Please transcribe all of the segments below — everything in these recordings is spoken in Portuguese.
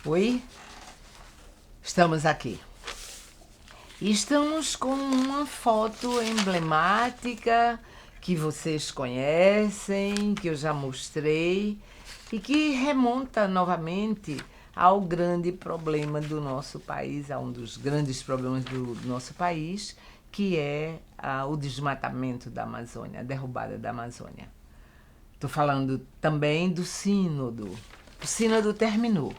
Oi, estamos aqui. E estamos com uma foto emblemática que vocês conhecem, que eu já mostrei e que remonta novamente ao grande problema do nosso país, a um dos grandes problemas do nosso país, que é o desmatamento da Amazônia, a derrubada da Amazônia. Estou falando também do sínodo. O sínodo terminou.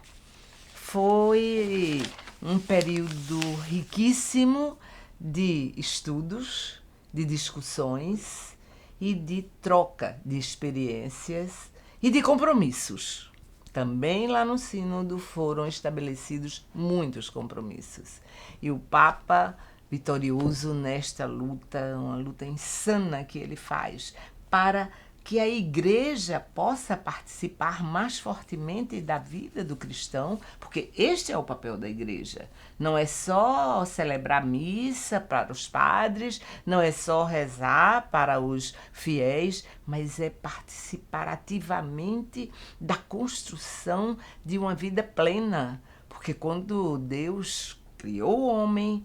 Foi um período riquíssimo de estudos, de discussões e de troca de experiências e de compromissos. Também lá no sínodo foram estabelecidos muitos compromissos. E o Papa, vitorioso nesta luta, uma luta insana que ele faz para que a igreja possa participar mais fortemente da vida do cristão, porque este é o papel da igreja. Não é só celebrar missa para os padres, não é só rezar para os fiéis, mas é participar ativamente da construção de uma vida plena. Porque quando Deus criou o homem,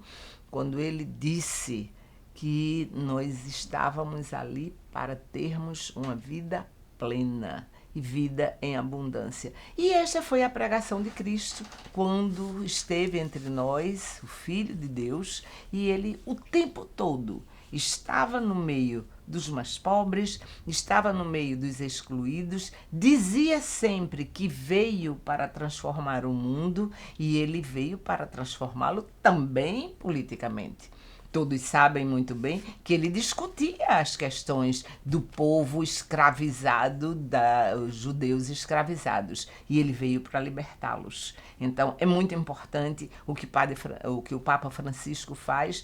quando ele disse que nós estávamos ali para termos uma vida plena e vida em abundância. E esta foi a pregação de Cristo quando esteve entre nós, o Filho de Deus, e ele o tempo todo estava no meio dos mais pobres, estava no meio dos excluídos, dizia sempre que veio para transformar o mundo e ele veio para transformá-lo também politicamente. Todos sabem muito bem que ele discutia as questões do povo escravizado, dos judeus escravizados, e ele veio para libertá-los. Então, é muito importante o que o Papa Francisco faz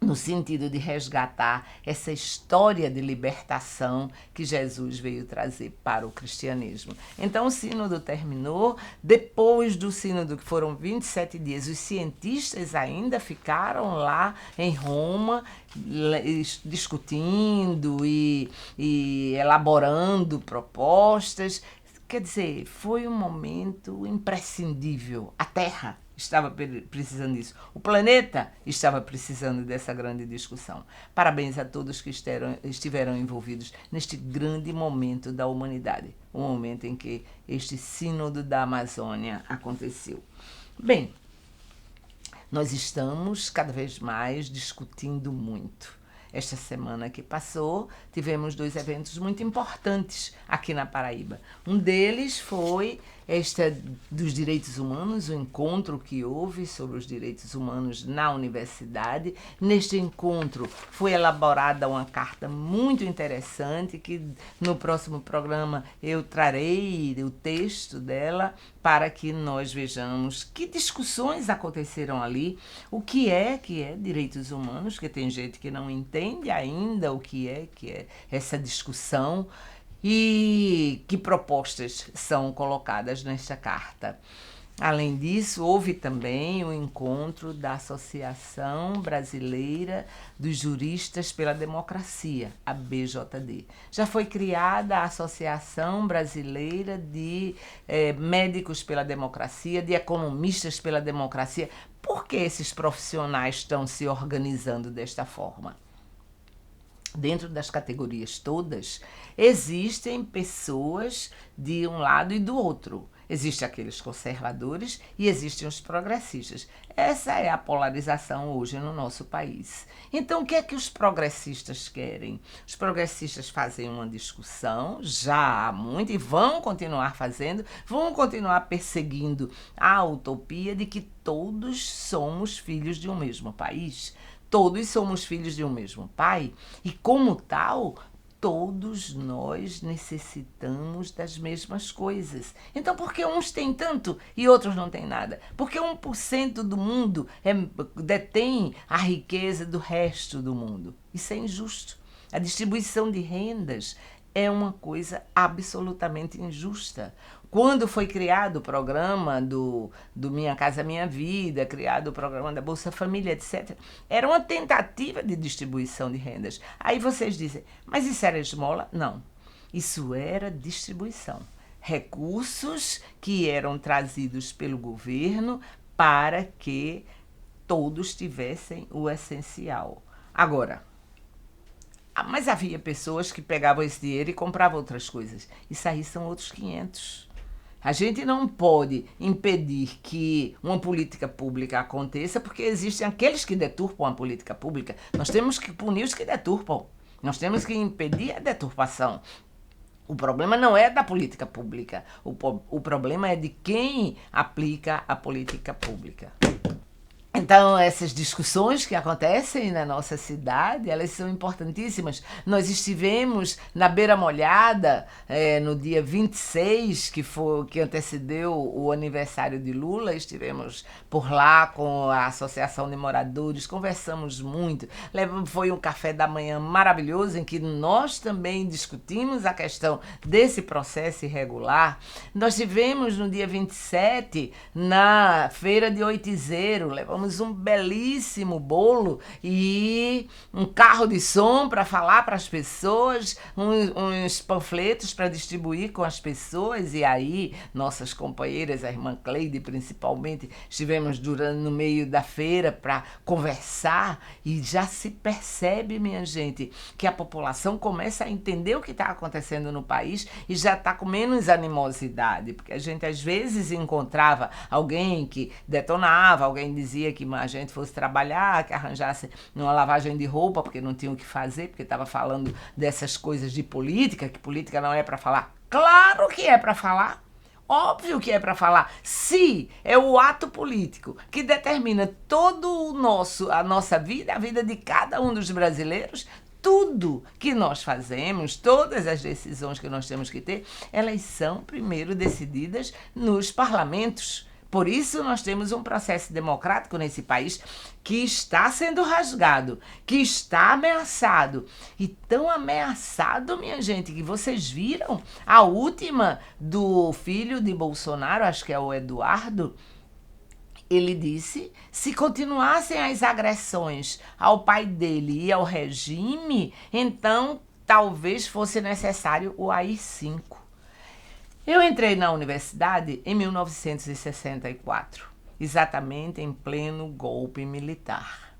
no sentido de resgatar essa história de libertação que Jesus veio trazer para o cristianismo. Então o sínodo terminou. Depois do sínodo, que foram 27 dias, os cientistas ainda ficaram lá em Roma discutindo e elaborando propostas. Quer dizer, foi um momento imprescindível. A Terra estava precisando disso. O planeta estava precisando dessa grande discussão. Parabéns a todos que estiveram envolvidos neste grande momento da humanidade, o momento em que este sínodo da Amazônia aconteceu. Bem, nós estamos cada vez mais discutindo muito. Esta semana que passou, tivemos 2 eventos muito importantes aqui na Paraíba. Um deles foi dos direitos humanos, o encontro que houve sobre os direitos humanos na universidade. Neste encontro foi elaborada uma carta muito interessante, que no próximo programa eu trarei o texto dela para que nós vejamos que discussões aconteceram ali, o que é direitos humanos, que tem gente que não entende ainda o que é essa discussão e que propostas são colocadas nesta carta. Além disso, houve também o encontro da Associação Brasileira dos Juristas pela Democracia, a BJD. Já foi criada a Associação Brasileira de Médicos pela Democracia, de Economistas pela Democracia. Por que esses profissionais estão se organizando desta forma? Dentro das categorias todas, existem pessoas de um lado e do outro. Existem aqueles conservadores e existem os progressistas. Essa é a polarização hoje no nosso país. Então, o que é que os progressistas querem? Os progressistas fazem uma discussão, já há muito, e vão continuar fazendo, vão continuar perseguindo a utopia de que todos somos filhos de um mesmo país. Todos somos filhos de um mesmo pai e, como tal, todos nós necessitamos das mesmas coisas. Então, por que uns têm tanto e outros não têm nada? Porque 1% do mundo detém a riqueza do resto do mundo. Isso é injusto. A distribuição de rendas é uma coisa absolutamente injusta. Quando foi criado o programa do Minha Casa Minha Vida, criado o programa da Bolsa Família, etc., era uma tentativa de distribuição de rendas. Aí vocês dizem, mas isso era esmola? Não, isso era distribuição. recursos que eram trazidos pelo governo para que todos tivessem o essencial. Agora, mas havia pessoas que pegavam esse dinheiro e compravam outras coisas. Isso aí são outros 500. A gente não pode impedir que uma política pública aconteça porque existem aqueles que deturpam a política pública. Nós temos que punir os que deturpam. Nós temos que impedir a deturpação. O problema não é da política pública. O problema é de quem aplica a política pública. Então, essas discussões que acontecem na nossa cidade, elas são importantíssimas. Nós estivemos na Beira Molhada, no dia 26, que antecedeu o aniversário de Lula, estivemos por lá com a Associação de Moradores, conversamos muito. Foi um café da manhã maravilhoso, em que nós também discutimos a questão desse processo irregular. Nós estivemos no dia 27, na Feira de Oitizeiro, levamos um belíssimo bolo e um carro de som para falar para as pessoas, uns panfletos para distribuir com as pessoas, e aí nossas companheiras, a irmã Cleide principalmente, estivemos no meio da feira para conversar, e já se percebe, minha gente, que a população começa a entender o que está acontecendo no país e já está com menos animosidade, porque a gente às vezes encontrava alguém que detonava, alguém dizia que a gente fosse trabalhar, que arranjasse uma lavagem de roupa, porque não tinha o que fazer, porque estava falando dessas coisas de política, que política não é para falar. Claro que é para falar. Óbvio que é para falar. Se é o ato político que determina a nossa vida, a vida de cada um dos brasileiros, tudo que nós fazemos, todas as decisões que nós temos que ter, elas são primeiro decididas nos parlamentos. Por isso nós temos um processo democrático nesse país que está sendo rasgado, que está ameaçado. E tão ameaçado, minha gente, que vocês viram a última do filho de Bolsonaro, acho que é o Eduardo. Ele disse, se continuassem as agressões ao pai dele e ao regime, então talvez fosse necessário o AI-5. Eu entrei na universidade em 1964, exatamente em pleno golpe militar.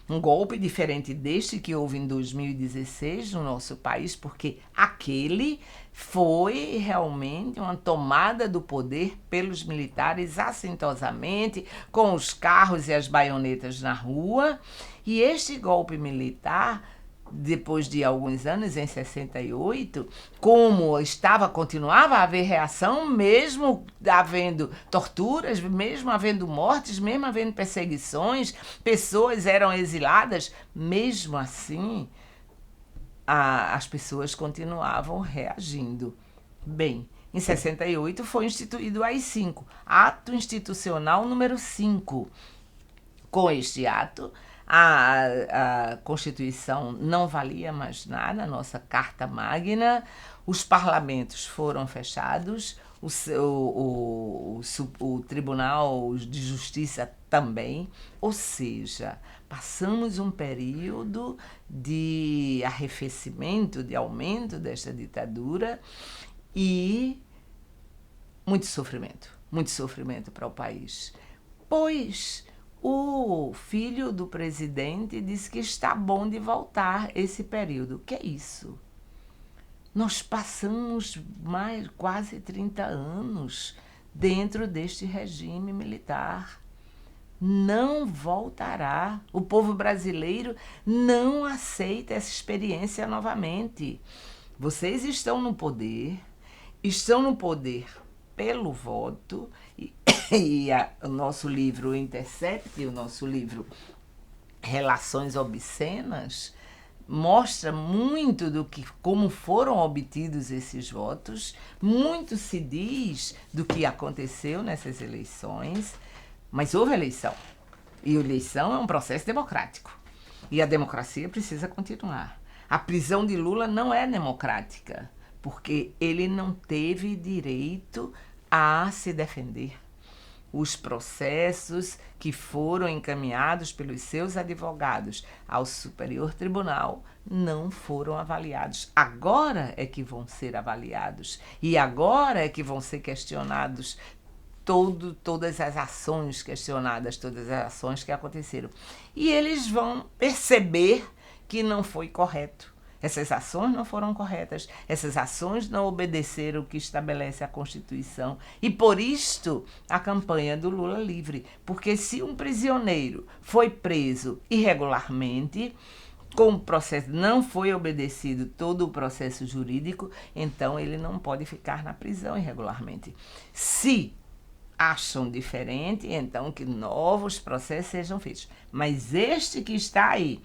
Um golpe diferente deste que houve em 2016 no nosso país, porque aquele foi realmente uma tomada do poder pelos militares assintosamente, com os carros e as baionetas na rua. E este golpe militar, depois de alguns anos, em 68, como continuava a haver reação, mesmo havendo torturas, mesmo havendo mortes, mesmo havendo perseguições, pessoas eram exiladas, mesmo assim, as pessoas continuavam reagindo. Bem, em 68 foi instituído o AI-5, Ato Institucional número 5. Com este ato, a Constituição não valia mais nada, a nossa Carta Magna, os parlamentos foram fechados, o Tribunal de Justiça também, ou seja, passamos um período de arrefecimento, de aumento desta ditadura e muito sofrimento para o país, pois o filho do presidente disse que está bom de voltar esse período. O que é isso? Nós passamos quase 30 anos dentro deste regime militar. Não voltará. O povo brasileiro não aceita essa experiência novamente. Vocês estão no poder pelo voto, o nosso livro Intercept, o nosso livro Relações Obscenas, mostra muito como foram obtidos esses votos, muito se diz do que aconteceu nessas eleições, mas houve eleição, e a eleição é um processo democrático, e a democracia precisa continuar. A prisão de Lula não é democrática, porque ele não teve direito a se defender. os processos que foram encaminhados pelos seus advogados ao Superior Tribunal não foram avaliados. Agora é que vão ser avaliados e agora é que vão ser questionados todas as ações questionadas, todas as ações que aconteceram. E eles vão perceber que não foi correto. Essas ações não foram corretas, essas ações não obedeceram o que estabelece a Constituição. E por isto, a campanha do Lula livre. Porque se um prisioneiro foi preso irregularmente, como o processo não foi obedecido todo o processo jurídico, então ele não pode ficar na prisão irregularmente. Se acham diferente, então que novos processos sejam feitos. Mas este que está aí,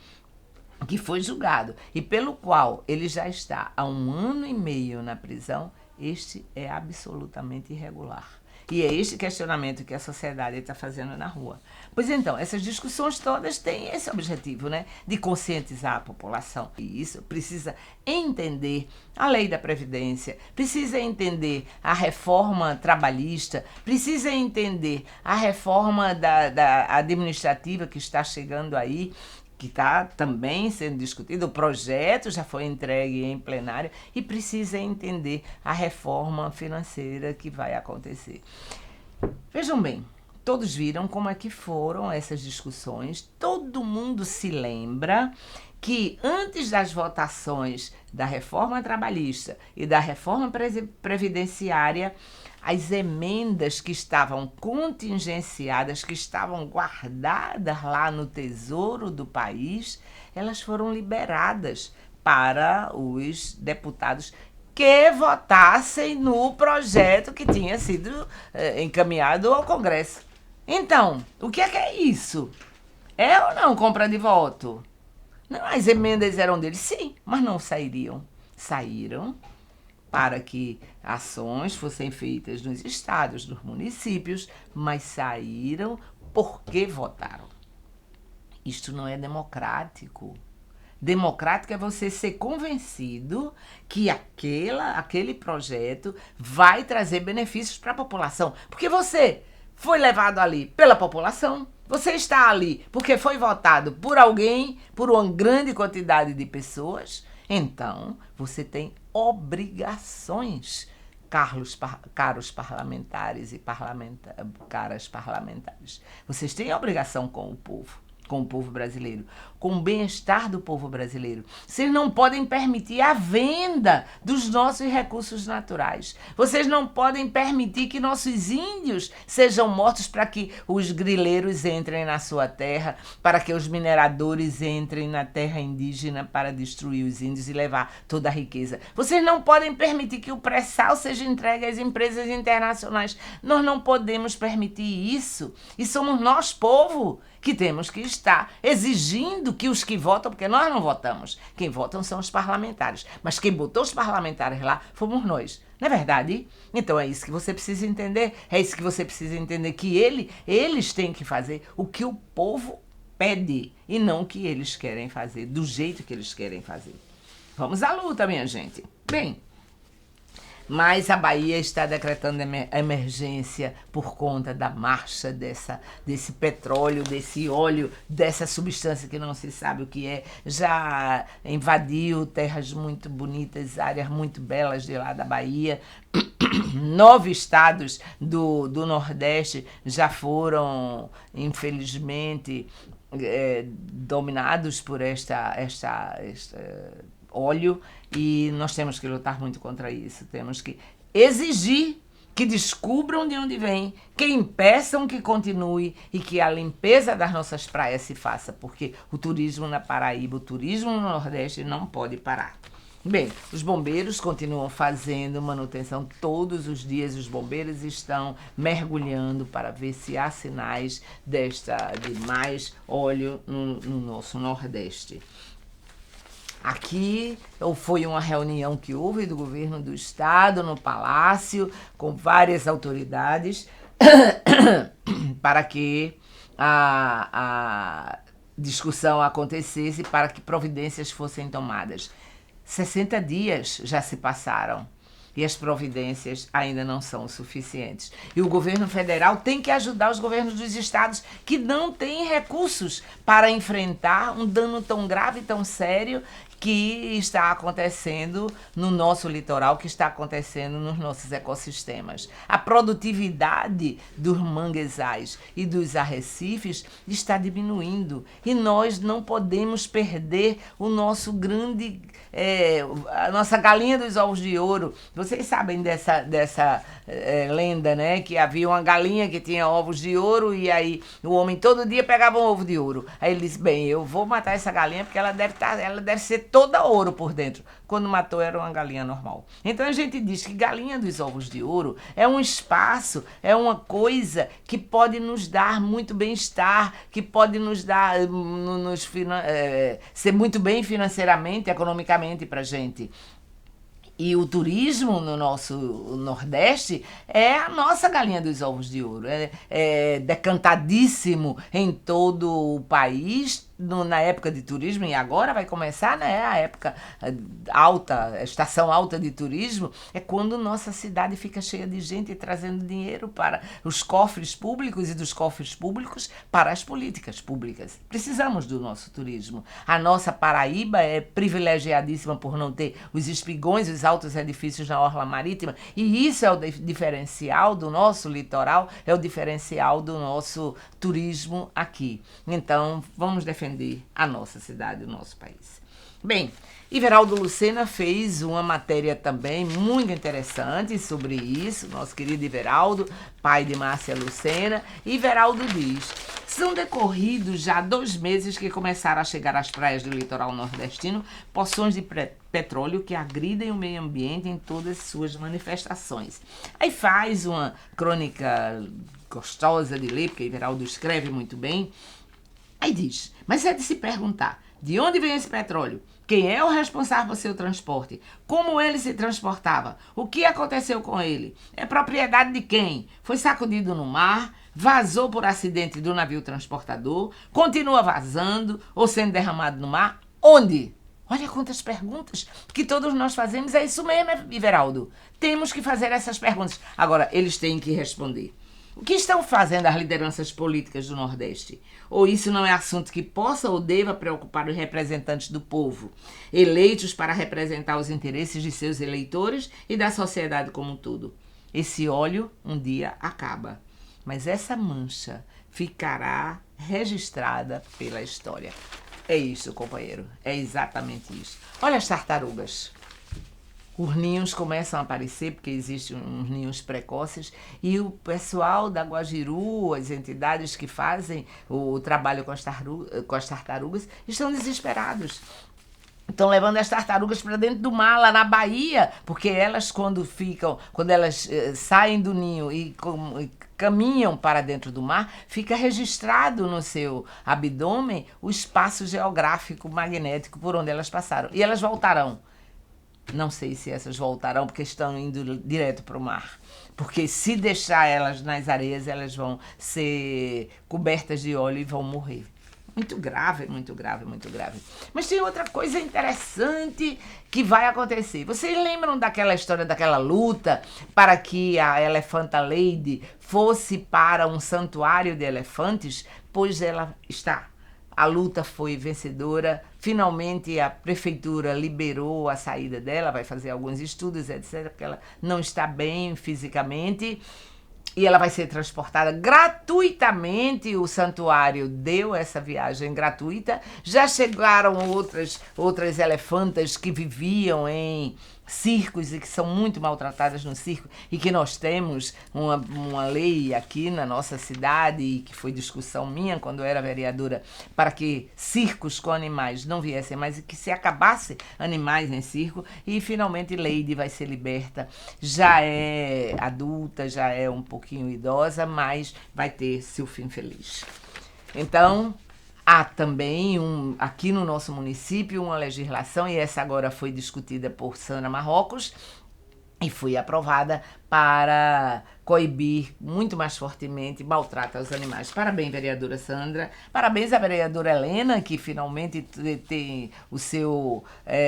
que foi julgado e pelo qual ele já está há 1 ano e meio na prisão, este é absolutamente irregular. E é este questionamento que a sociedade está fazendo na rua. Pois então, essas discussões todas têm esse objetivo, né? De conscientizar a população. E isso precisa entender a lei da Previdência, precisa entender a reforma trabalhista, precisa entender a reforma da administrativa que está chegando aí, que está também sendo discutido, o projeto já foi entregue em plenário e precisa entender a reforma financeira que vai acontecer. Vejam bem, todos viram como é que foram essas discussões, todo mundo se lembra que antes das votações da reforma trabalhista e da reforma previdenciária, as emendas que estavam contingenciadas, que estavam guardadas lá no Tesouro do país, elas foram liberadas para os deputados que votassem no projeto que tinha sido encaminhado ao Congresso. Então, o que é isso? É ou não compra de voto? Não, as emendas eram deles, sim, mas não sairiam. Saíram para que ações fossem feitas nos estados, nos municípios, mas saíram porque votaram. Isto não é democrático. Democrático é você ser convencido que aquele projeto vai trazer benefícios para a população. Porque você foi levado ali pela população, você está ali porque foi votado por alguém, por uma grande quantidade de pessoas. Então, você tem obrigações, caros parlamentares e caras parlamentares. Vocês têm obrigação com o povo brasileiro, com o bem-estar do povo brasileiro. Vocês não podem permitir a venda dos nossos recursos naturais. Vocês não podem permitir que nossos índios sejam mortos para que os grileiros entrem na sua terra, para que os mineradores entrem na terra indígena para destruir os índios e levar toda a riqueza. Vocês não podem permitir que o pré-sal seja entregue às empresas internacionais. Nós não podemos permitir isso. E somos nós, povo, que temos que estar exigindo que os que votam, porque nós não votamos, quem votam são os parlamentares, mas quem botou os parlamentares lá fomos nós, não é verdade? Então é isso que você precisa entender, é isso que você precisa entender, que eles têm que fazer o que o povo pede e não o que eles querem fazer, do jeito que eles querem fazer. Vamos à luta, minha gente. Bem, mas a Bahia está decretando emergência por conta da marcha desse petróleo, desse óleo, dessa substância que não se sabe o que é. Já invadiu terras muito bonitas, áreas muito belas de lá da Bahia. 9 estados do Nordeste já foram, infelizmente, dominados por esta óleo, e nós temos que lutar muito contra isso. Temos que exigir que descubram de onde vem, que impeçam que continue e que a limpeza das nossas praias se faça, porque o turismo na Paraíba, o turismo no Nordeste não pode parar. Bem, os bombeiros continuam fazendo manutenção todos os dias. Os bombeiros estão mergulhando para ver se há sinais de mais óleo no nosso Nordeste. Aqui foi uma reunião que houve do governo do estado no Palácio com várias autoridades para que a discussão acontecesse, para que providências fossem tomadas. 60 dias já se passaram. e as providências ainda não são suficientes. E o governo federal tem que ajudar os governos dos estados que não têm recursos para enfrentar um dano tão grave, tão sério, que está acontecendo no nosso litoral, que está acontecendo nos nossos ecossistemas. A produtividade dos manguezais e dos arrecifes está diminuindo e nós não podemos perder o nosso grande, a nossa galinha dos ovos de ouro. Vocês sabem dessa lenda, né? Que havia uma galinha que tinha ovos de ouro e aí o homem todo dia pegava um ovo de ouro. Aí ele disse, bem, eu vou matar essa galinha porque ela deve ser toda ouro por dentro. Quando matou era uma galinha normal. Então a gente diz que galinha dos ovos de ouro é um espaço, é uma coisa que pode nos dar muito bem-estar, que pode nos dar, ser muito bem financeiramente, economicamente pra gente. E o turismo no nosso Nordeste é a nossa galinha dos ovos de ouro. É decantadíssimo em todo o país na época de turismo, e agora vai começar, né, a época alta, a estação alta de turismo, é quando nossa cidade fica cheia de gente trazendo dinheiro para os cofres públicos e dos cofres públicos para as políticas públicas. Precisamos do nosso turismo. A nossa Paraíba é privilegiadíssima por não ter os espigões, os altos edifícios na orla marítima, e isso é o diferencial do nosso litoral, é o diferencial do nosso turismo aqui. Então, vamos defender a nossa cidade, o nosso país. Bem, Iveraldo Lucena fez uma matéria também muito interessante sobre isso, nosso querido Iveraldo, pai de Márcia Lucena. Iveraldo diz, são decorridos já 2 meses que começaram a chegar às praias do litoral nordestino poções de petróleo que agridem o meio ambiente em todas as suas manifestações. Aí faz uma crônica gostosa de ler, porque Iveraldo escreve muito bem. Aí diz, mas é de se perguntar, de onde vem esse petróleo? Quem é o responsável por seu transporte? Como ele se transportava? O que aconteceu com ele? É propriedade de quem? Foi sacudido no mar? Vazou por acidente do navio transportador? Continua vazando ou sendo derramado no mar? Onde? Olha quantas perguntas que todos nós fazemos. É isso mesmo, Iveraldo. Temos que fazer essas perguntas. Agora, eles têm que responder. O que estão fazendo as lideranças políticas do Nordeste? Ou isso não é assunto que possa ou deva preocupar os representantes do povo, eleitos para representar os interesses de seus eleitores e da sociedade como um todo? Esse óleo um dia acaba, mas essa mancha ficará registrada pela história. É isso, companheiro, é exatamente isso. Olha as tartarugas. Os ninhos começam a aparecer, porque existem uns ninhos precoces, e o pessoal da Guajiru, as entidades que fazem o trabalho com as tartarugas, estão desesperados. Estão levando as tartarugas para dentro do mar, lá na Bahia, porque elas, quando elas saem do ninho e caminham para dentro do mar, fica registrado no seu abdômen o espaço geográfico magnético por onde elas passaram. E elas voltarão. Não sei se essas voltarão, porque estão indo direto para o mar. Porque se deixar elas nas areias, elas vão ser cobertas de óleo e vão morrer. Muito grave, muito grave, muito grave. Mas tem outra coisa interessante que vai acontecer. Vocês lembram daquela história, daquela luta para que a Elefanta Lady fosse para um santuário de elefantes? Pois ela está. A luta foi vencedora, finalmente a prefeitura liberou a saída dela, vai fazer alguns estudos, etc, porque ela não está bem fisicamente, e ela vai ser transportada gratuitamente. O santuário deu essa viagem gratuita. Já chegaram outras elefantas que viviam em circos e que são muito maltratadas no circo, e que nós temos uma lei aqui na nossa cidade, e que foi discussão minha quando eu era vereadora, para que circos com animais não viessem mais e que se acabasse animais em circo. E finalmente Lady vai ser liberta. Já é adulta, já é um pouquinho idosa, mas vai ter seu fim feliz. Então, há também, aqui no nosso município, uma legislação, e essa agora foi discutida por Sandra Marrocos, e foi aprovada para coibir muito mais fortemente, maltrata os animais. Parabéns, vereadora Sandra. Parabéns à vereadora Helena, que finalmente tem o seu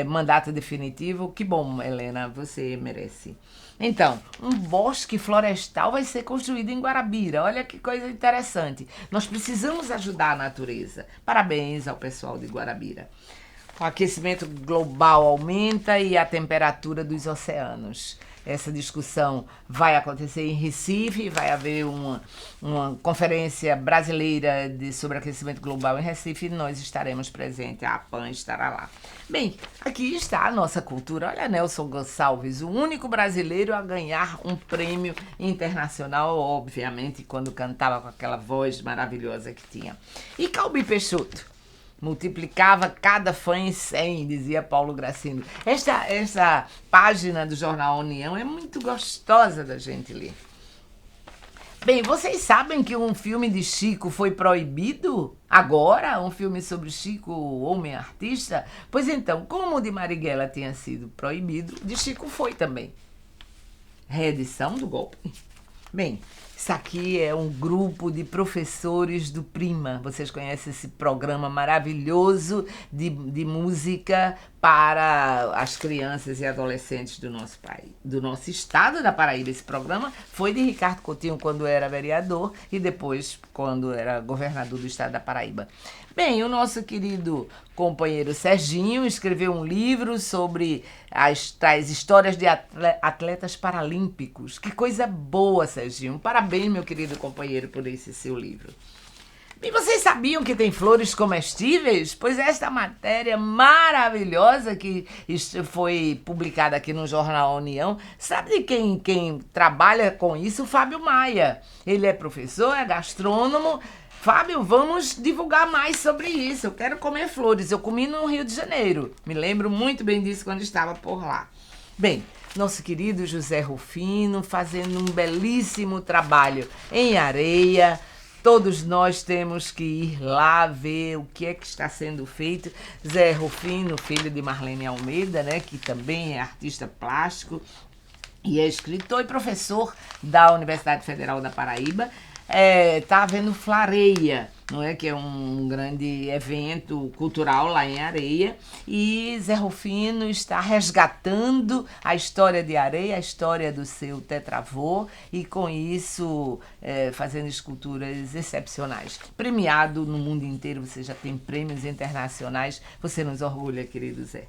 mandato definitivo. Que bom, Helena, você merece. Então, um bosque florestal vai ser construído em Guarabira. Olha que coisa interessante. Nós precisamos ajudar a natureza. Parabéns ao pessoal de Guarabira. O aquecimento global aumenta e a temperatura dos oceanos. Essa discussão vai acontecer em Recife, vai haver uma conferência brasileira sobre aquecimento global em Recife e nós estaremos presentes, a APAN estará lá. Bem, aqui está a nossa cultura. Olha Nelson Gonçalves, o único brasileiro a ganhar um prêmio internacional, obviamente, quando cantava com aquela voz maravilhosa que tinha. E Calbi Peixoto? Multiplicava cada fã em 100, dizia Paulo Gracindo. Esta página do Jornal União é muito gostosa da gente ler. Bem, vocês sabem que um filme de Chico foi proibido? Agora, um filme sobre Chico, o homem artista? Pois então, como o de Marighella tinha sido proibido, de Chico foi também. Reedição do golpe. Bem, isso aqui é um grupo de professores do Prima. Vocês conhecem esse programa maravilhoso de música para as crianças e adolescentes do nosso país, do nosso estado da Paraíba. Esse programa foi de Ricardo Coutinho quando era vereador e depois quando era governador do estado da Paraíba. Bem, o nosso querido companheiro Serginho escreveu um livro sobre as histórias de atletas paralímpicos. Que coisa boa, Serginho. Parabéns, meu querido companheiro, por esse seu livro. E vocês sabiam que tem flores comestíveis? Pois esta matéria maravilhosa que foi publicada aqui no Jornal União, sabe de quem trabalha com isso? O Fábio Maia. Ele é professor, é gastrônomo. Fábio, vamos divulgar mais sobre isso. Eu quero comer flores. Eu comi no Rio de Janeiro. Me lembro muito bem disso quando estava por lá. Bem, nosso querido José Rufino fazendo um belíssimo trabalho em Areia. Todos nós temos que ir lá ver o que é que está sendo feito. Zé Rufino, filho de Marlene Almeida, né, que também é artista plástico e é escritor e professor da Universidade Federal da Paraíba. Tá havendo Flareia, não é? Que é um grande evento cultural lá em Areia, e Zé Rufino está resgatando a história de Areia, a história do seu tetravô, e com isso fazendo esculturas excepcionais. Premiado no mundo inteiro, você já tem prêmios internacionais, você nos orgulha, querido Zé.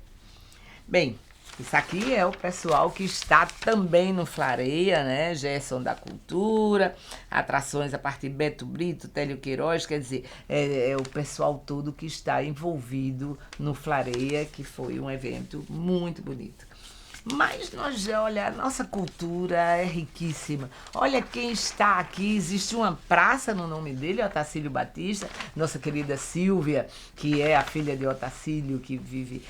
Bem, isso aqui é o pessoal que está também no Flareia, né? Gerson da Cultura, atrações a partir de Beto Brito, Télio Queiroz, quer dizer, é o pessoal todo que está envolvido no Flareia, que foi um evento muito bonito. Mas olha, a nossa cultura é riquíssima. Olha quem está aqui, existe uma praça no nome dele, Otacílio Batista, nossa querida Silvia, que é a filha de Otacílio, que vive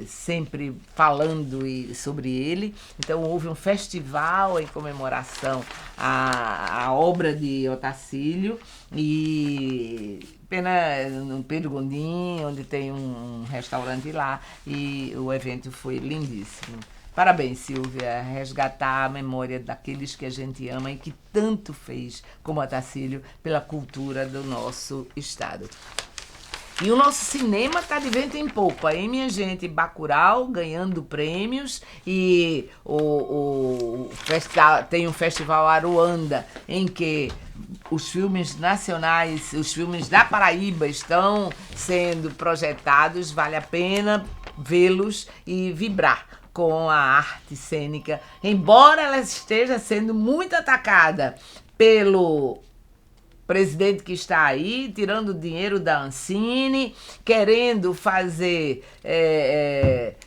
sempre falando sobre ele. Então houve um festival em comemoração à obra de Otacílio, e no Pedro Gondim, onde tem um restaurante lá, e o evento foi lindíssimo. Parabéns, Silvia, resgatar a memória daqueles que a gente ama e que tanto fez, como Otacílio, pela cultura do nosso estado. E o nosso cinema tá de vento em popa, hein, minha gente? Bacurau ganhando prêmios, e tem um festival Aruanda, em que os filmes nacionais, os filmes da Paraíba estão sendo projetados. Vale a pena vê-los e vibrar com a arte cênica, embora ela esteja sendo muito atacada pelo presidente que está aí, tirando dinheiro da Ancine, querendo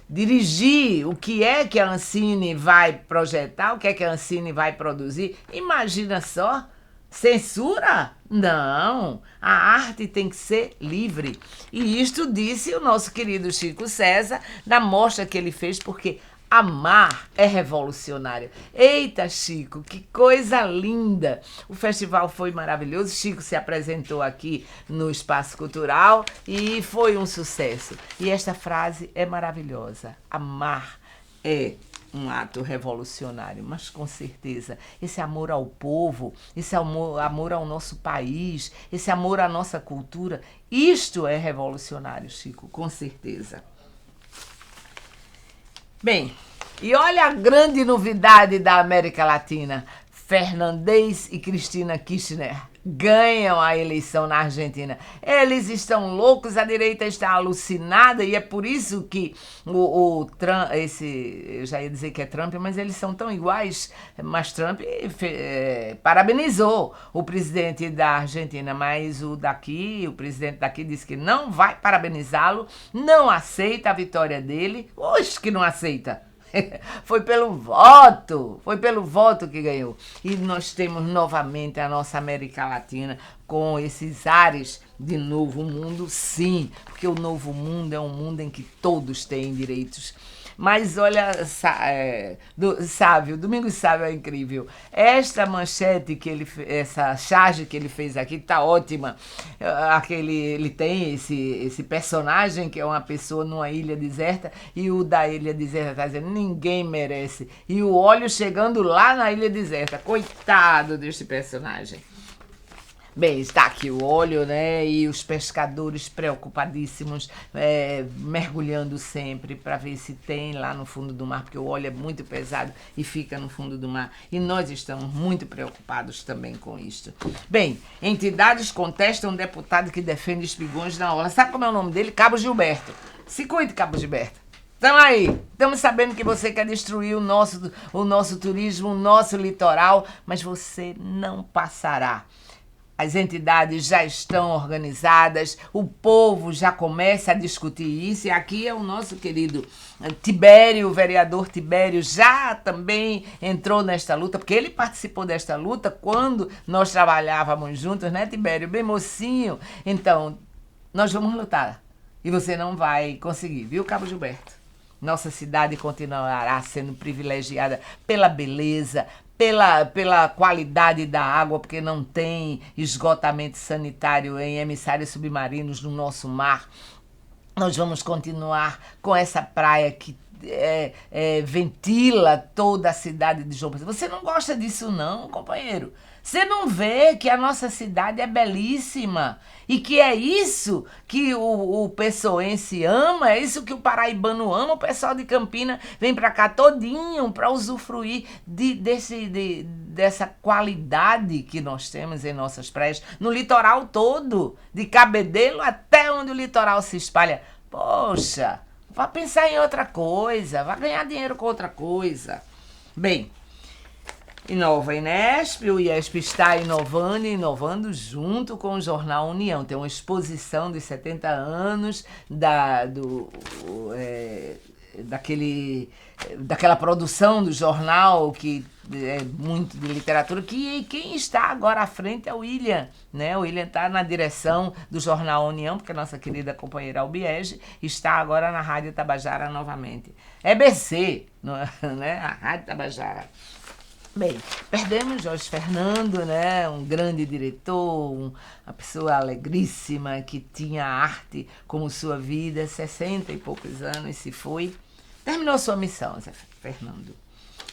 dirigir o que é que a Ancine vai projetar, o que é que a Ancine vai produzir. Imagina só, censura? Não, a arte tem que ser livre. E isto disse o nosso querido Chico César na mostra que ele fez, porque amar é revolucionário. Eita, Chico, que coisa linda! O festival foi maravilhoso. Chico se apresentou aqui no Espaço Cultural e foi um sucesso. E esta frase é maravilhosa. Amar é um ato revolucionário, mas com certeza esse amor ao povo, esse amor ao nosso país, esse amor à nossa cultura, isto é revolucionário, Chico, com certeza. Bem, e olha a grande novidade da América Latina. Fernandes e Cristina Kirchner ganham a eleição na Argentina. Eles estão loucos, a direita está alucinada e é por isso que o Trump, eu já ia dizer que é Trump, mas eles são tão iguais, mas Trump parabenizou o presidente da Argentina, mas o presidente daqui disse que não vai parabenizá-lo, não aceita a vitória dele. Oxe, que não aceita! Foi pelo voto que ganhou. E nós temos novamente a nossa América Latina com esses ares de novo mundo, sim, porque o novo mundo é um mundo em que todos têm direitos. Mas olha, Domingos Sávio é incrível. Esta manchete essa charge que ele fez aqui tá ótima. Ele tem esse personagem que é uma pessoa numa ilha deserta e o da ilha deserta tá dizendo ninguém merece. E o óleo chegando lá na ilha deserta. Coitado deste personagem. Bem, está aqui o óleo, né? E os pescadores preocupadíssimos, mergulhando sempre para ver se tem lá no fundo do mar, porque o óleo é muito pesado e fica no fundo do mar. E nós estamos muito preocupados também com isso. Bem, entidades contestam um deputado que defende espigões na orla. Sabe como é o nome dele? Cabo Gilberto. Se cuide, Cabo Gilberto. Então aí, estamos sabendo que você quer destruir o nosso turismo, o nosso litoral, mas você não passará. As entidades já estão organizadas, o povo já começa a discutir isso, e aqui é o nosso querido Tibério, o vereador Tibério, já também entrou nesta luta, porque ele participou desta luta quando nós trabalhávamos juntos, né, Tibério? Bem mocinho. Então, nós vamos lutar, e você não vai conseguir, viu, Cabo Gilberto? Nossa cidade continuará sendo privilegiada pela beleza, pela qualidade da água, porque não tem esgotamento sanitário em emissários submarinos no nosso mar. Nós vamos continuar com essa praia que ventila toda a cidade de João Pessoa. Você não gosta disso não, companheiro? Você não vê que a nossa cidade é belíssima e que é isso que o pessoense ama, é isso que o paraibano ama, o pessoal de Campina vem pra cá todinho pra usufruir dessa qualidade que nós temos em nossas praias, no litoral todo, de Cabedelo até onde o litoral se espalha. Poxa, vá pensar em outra coisa, vá ganhar dinheiro com outra coisa. Bem, inova a Inesp, o IESP está inovando junto com o Jornal União. Tem uma exposição dos 70 anos daquela produção do jornal que é muito de literatura, que quem está agora à frente é o William, né? O William está na direção do Jornal União, porque a nossa querida companheira Albiege está agora na Rádio Tabajara novamente. EBC, né? A Rádio Tabajara. Bem, perdemos Jorge Fernando, né? Um grande diretor, uma pessoa alegríssima que tinha a arte como sua vida, 60 e poucos anos se foi. Terminou sua missão, Zé Fernando.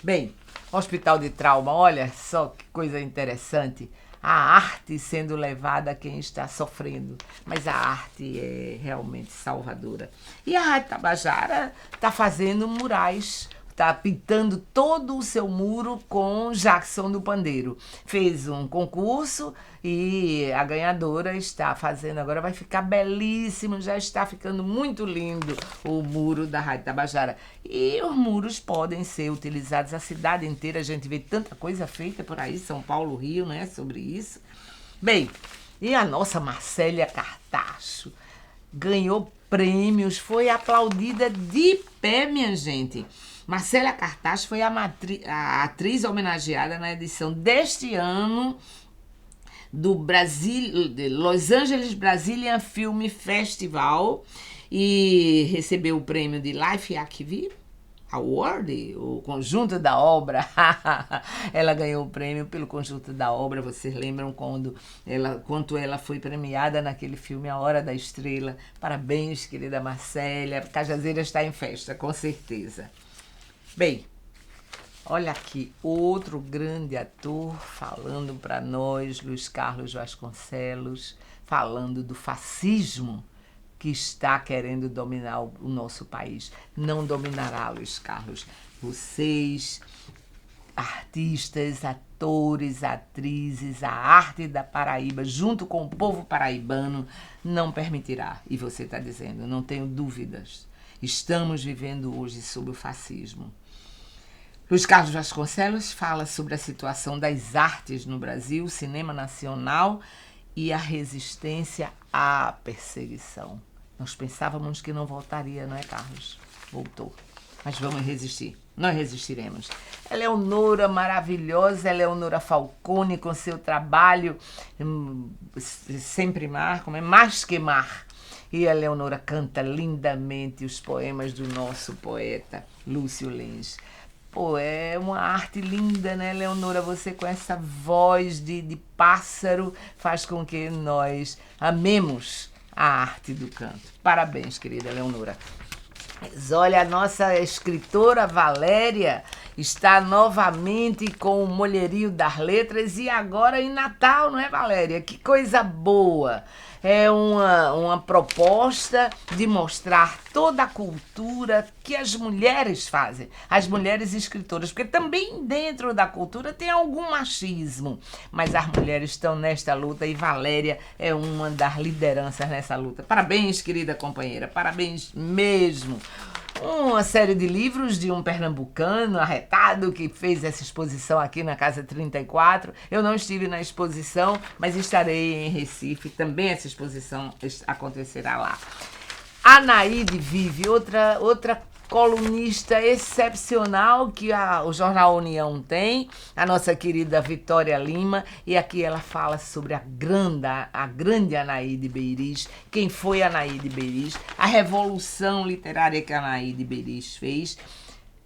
Bem, Hospital de Trauma, olha só que coisa interessante. A arte sendo levada a quem está sofrendo, mas a arte é realmente salvadora. E a Rádio Tabajara está fazendo murais, está pintando todo o seu muro com Jackson do Pandeiro. Fez um concurso e a ganhadora está fazendo agora, vai ficar belíssimo, já está ficando muito lindo o muro da Rádio Tabajara. E os muros podem ser utilizados a cidade inteira, a gente vê tanta coisa feita por aí, São Paulo, Rio, né, sobre isso. Bem, e a nossa Marcélia Cartacho ganhou prêmios, foi aplaudida de pé, minha gente. Marcélia Cartacho foi a atriz homenageada na edição deste ano do Los Angeles Brazilian Film Festival e recebeu o prêmio de Life Archive Award, o conjunto da obra. Ela ganhou o prêmio pelo conjunto da obra. Vocês lembram quanto ela foi premiada naquele filme A Hora da Estrela? Parabéns, querida Marcélia. Cajazeira está em festa, com certeza. Bem, Olha aqui, outro grande ator falando para nós, Luiz Carlos Vasconcelos, falando do fascismo que está querendo dominar o nosso país. Não dominará, Luiz Carlos. Vocês, artistas, atores, atrizes, a arte da Paraíba, junto com o povo paraibano, não permitirá. E você está dizendo, não tenho dúvidas. Estamos vivendo hoje sob o fascismo. Luiz Carlos Vasconcelos fala sobre a situação das artes no Brasil, cinema nacional e a resistência à perseguição. Nós pensávamos que não voltaria, não é, Carlos? Voltou. Mas vamos resistir. Nós resistiremos. Eleonora maravilhosa, Eleonora Falcone, com seu trabalho Sempre Mar, como é? Mais que Mar. E a Eleonora canta lindamente os poemas do nosso poeta Lúcio Lins. Pô, é uma arte linda, né, Leonora? Você com essa voz de pássaro faz com que nós amemos a arte do canto. Parabéns, querida Leonora. Mas olha, a nossa escritora Valéria está novamente com o Molherio das Letras e agora em Natal, não é, Valéria? Que coisa boa! É uma proposta de mostrar toda a cultura que as mulheres fazem, as mulheres escritoras, porque também dentro da cultura tem algum machismo, mas as mulheres estão nesta luta e Valéria é uma das lideranças nessa luta. Parabéns, querida companheira, parabéns mesmo. Uma série de livros de um pernambucano arretado que fez essa exposição aqui na Casa 34. Eu não estive na exposição, mas estarei em Recife. Também essa exposição acontecerá lá. Anaíde Vive, outra colunista excepcional que o Jornal União tem, a nossa querida Vitória Lima, e aqui ela fala sobre a grande Anaíde Beiriz, quem foi Anaíde Beiriz, a revolução literária que a Anaíde Beiriz fez.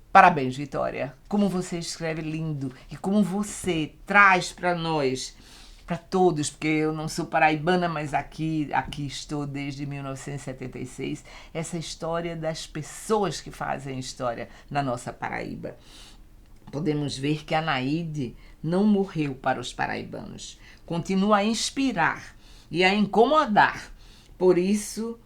Parabéns, Vitória, como você escreve lindo e como você traz para nós, para todos, porque eu não sou paraibana, mas aqui estou desde 1976, essa história das pessoas que fazem história na nossa Paraíba. Podemos ver que a Anaíde não morreu para os paraibanos, continua a inspirar e a incomodar. Por isso,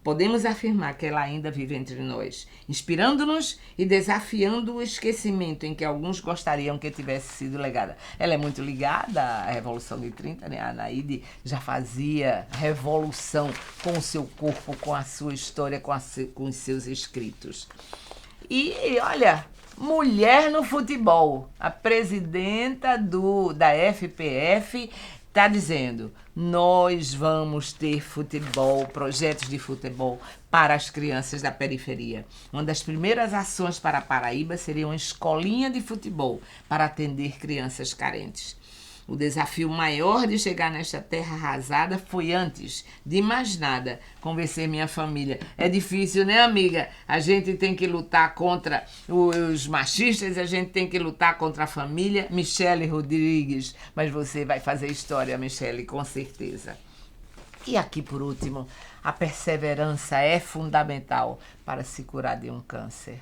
podemos afirmar que ela ainda vive entre nós, inspirando-nos e desafiando o esquecimento em que alguns gostariam que tivesse sido legada. Ela é muito ligada à Revolução de 30, né? A Anaíde já fazia revolução com o seu corpo, com a sua história, com os seus escritos. E olha, mulher no futebol, a presidenta da FPF está dizendo, nós vamos ter futebol, projetos de futebol para as crianças da periferia. Uma das primeiras ações para a Paraíba seria uma escolinha de futebol para atender crianças carentes. O desafio maior de chegar nesta terra arrasada foi, antes de mais nada, convencer minha família. É difícil, né, amiga? A gente tem que lutar contra os machistas, a gente tem que lutar contra a família. Michele Rodrigues, mas você vai fazer história, Michele, com certeza. E aqui, por último, a perseverança é fundamental para se curar de um câncer.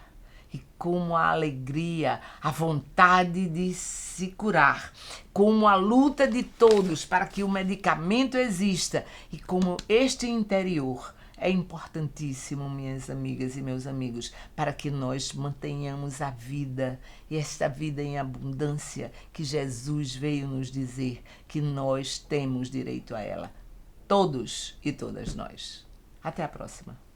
E como a alegria, a vontade de se curar, como a luta de todos para que o medicamento exista e como este interior é importantíssimo, minhas amigas e meus amigos, para que nós mantenhamos a vida e esta vida em abundância que Jesus veio nos dizer que nós temos direito a ela. Todos e todas nós. Até a próxima.